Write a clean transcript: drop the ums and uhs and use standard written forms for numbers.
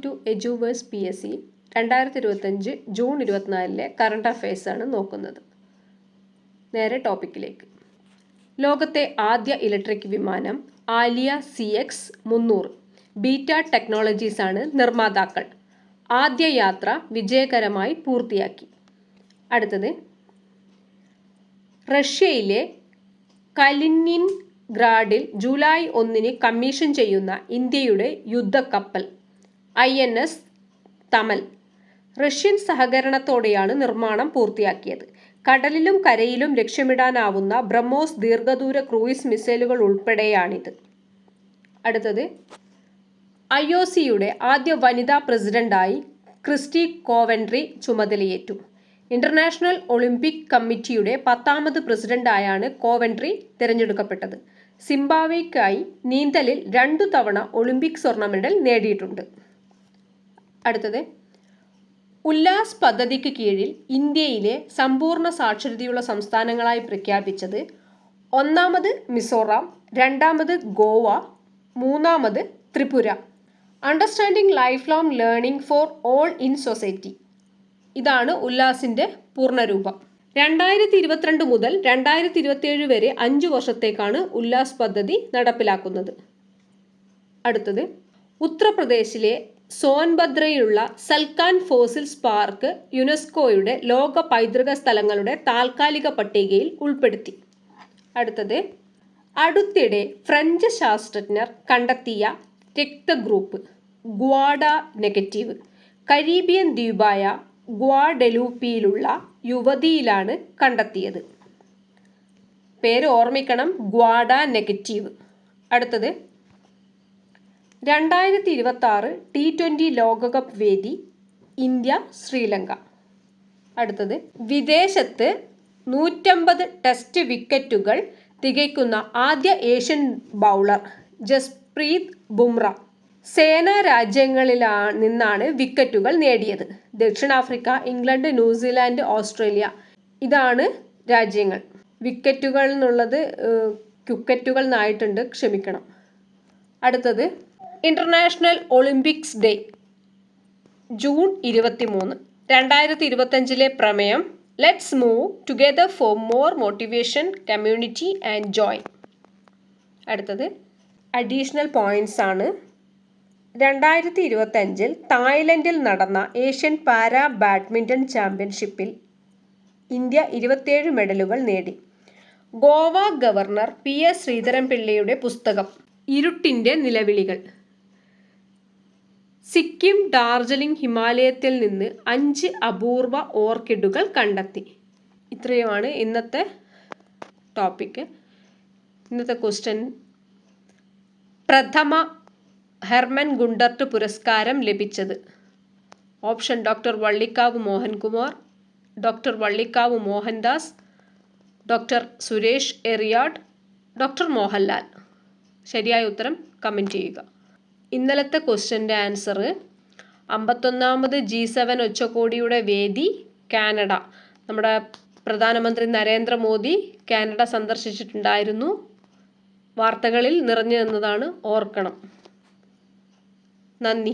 To എജുവേഴ്സ് PSC 2025 June 24 current അഫയേഴ്സാണ് നോക്കുന്നത്. നേരെ ടോപ്പിക്കിലേക്ക്. ലോകത്തെ ആദ്യ ഇലക്ട്രിക് വിമാനം ആലിയ CX 300 ബീറ്റ ടെക്നോളജീസാണ് നിർമ്മാതാക്കൾ. ആദ്യ യാത്ര വിജയകരമായി പൂർത്തിയാക്കി. അടുത്തത്, റഷ്യയിലെ കലിനിൻഗ്രാഡിൽ ജൂലൈ 1 കമ്മീഷൻ ചെയ്യുന്ന ഇന്ത്യയുടെ യുദ്ധക്കപ്പൽ INS തമൽ റഷ്യൻ സഹകരണത്തോടെയാണ് നിർമ്മാണം പൂർത്തിയാക്കിയത്. കടലിലും കരയിലും ലക്ഷ്യമിടാനാവുന്ന ബ്രഹ്മോസ് ദീർഘദൂര ക്രൂയിസ് മിസൈലുകൾ ഉൾപ്പെടെയാണിത്. അടുത്തത്, IOCയുടെ ആദ്യ വനിതാ പ്രസിഡന്റായി ക്രിസ്റ്റി കോവൻട്രി ചുമതലയേറ്റു. ഇന്റർനാഷണൽ ഒളിമ്പിക് കമ്മിറ്റിയുടെ 10ാമത് പ്രസിഡന്റായാണ് കോവൻട്രി തിരഞ്ഞെടുക്കപ്പെട്ടത്. സിംബാബ്വേക്കായി നീന്തലിൽ 2 തവണ ഒളിമ്പിക് സ്വർണ്ണ മെഡൽ നേടിയിട്ടുണ്ട്. അടുത്തത്, ഉല്ലാസ് പദ്ധതിക്ക് കീഴിൽ ഇന്ത്യയിലെ സമ്പൂർണ്ണ സാക്ഷരതയുള്ള സംസ്ഥാനങ്ങളായി പ്രഖ്യാപിച്ചത് 1ാമത് മിസോറാം, 2ാമത് ഗോവ, 3ാമത് Tripura. Understanding life long learning for all in society, ഇതാണ് ഉല്ലാസിൻ്റെ പൂർണ്ണരൂപം. 2022 മുതൽ 2027 വരെ 5 വർഷത്തേക്കാണ് ഉല്ലാസ് പദ്ധതി നടപ്പിലാക്കുന്നത്. അടുത്തത്, ഉത്തർപ്രദേശിലെ സോൻഭദ്രയിലുള്ള സൽക്കാൻ ഫോസിൽസ് പാർക്ക് യുനെസ്കോയുടെ ലോക പൈതൃക സ്ഥലങ്ങളുടെ താൽക്കാലിക പട്ടികയിൽ ഉൾപ്പെടുത്തി. അടുത്തത്, അടുത്തിടെ ഫ്രഞ്ച് ശാസ്ത്രജ്ഞർ കണ്ടെത്തിയ രക്തഗ്രൂപ്പ് ഗ്വാഡ നെഗറ്റീവ് കരീബിയൻ ദ്വീപായ ഗ്വാഡലൂപ്പിയിലുള്ള യുവതിയിലാണ് കണ്ടെത്തിയത്. പേര് ഓർമ്മിക്കണം, ഗ്വാഡ നെഗറ്റീവ്. അടുത്തത്, 2026 T20 ലോകകപ്പ് വേദി ഇന്ത്യ ശ്രീലങ്ക. അടുത്തത്, വിദേശത്ത് 150 ടെസ്റ്റ് വിക്കറ്റുകൾ തികയ്ക്കുന്ന ആദ്യ ഏഷ്യൻ ബൗളർ ജസ്പ്രീത് ബുംറ. സേനാ രാജ്യങ്ങളിൽ നിന്നാണ് വിക്കറ്റുകൾ നേടിയത്. ദക്ഷിണാഫ്രിക്ക, ഇംഗ്ലണ്ട്, ന്യൂസിലാൻഡ്, ഓസ്ട്രേലിയ, ഇതാണ് രാജ്യങ്ങൾ. വിക്കറ്റുകൾ എന്നുള്ളത് ക്വിക്കറ്റുകൾ എന്നായിട്ടുണ്ട്, ക്ഷമിക്കണം. അടുത്തത്, ഇന്റർനാഷണൽ ഒളിമ്പിക്സ് ഡേ ജൂൺ 23. 2025 പ്രമേയം let's move together for more motivation, community and Joy. അടുത്തത്, അഡീഷണൽ പോയിന്റ്സ് ആണ്. 2025 തായ്ലൻഡിൽ നടന്ന ഏഷ്യൻ പാരാ ബാഡ്മിൻ്റൺ ചാമ്പ്യൻഷിപ്പിൽ ഇന്ത്യ 27 മെഡലുകൾ നേടി. ഗോവ ഗവർണർ PS ശ്രീധരൻപിള്ളയുടെ പുസ്തകം ഇരുട്ടിൻ്റെ നിലവിളികൾ. സിക്കിം, ഡാർജിലിംഗ് ഹിമാലയത്തിൽ നിന്ന് 5 അപൂർവ ഓർക്കിഡുകൾ കണ്ടെത്തി. ഇത്രയുമാണ് ഇന്നത്തെ ടോപ്പിക്ക്. ഇന്നത്തെ ക്വസ്റ്റ്യൻ, പ്രഥമ ഹെർമൻ ഗുണ്ടർട്ട് പുരസ്കാരം ലഭിച്ചത്. Option: doctor Vallikkavu Mohankumar, doctor Vallikkavu Mohandas, doctor Suresh Eriyad, doctor Mohanlal. ശരിയായ ഉത്തരം കമൻറ്റ് ചെയ്യുക. ഇന്നലത്തെ ക്വസ്റ്റ്യൻ്റെ ആൻസർ, 51ാമത് G7 ഉച്ചകോടിയുടെ വേദി കാനഡ. നമ്മുടെ പ്രധാനമന്ത്രി നരേന്ദ്രമോദി കാനഡ സന്ദർശിച്ചിട്ടുണ്ടായിരുന്നു. വാർത്തകളിൽ നിറഞ്ഞു നിന്നതാണ്, ഓർക്കണം. നന്ദി.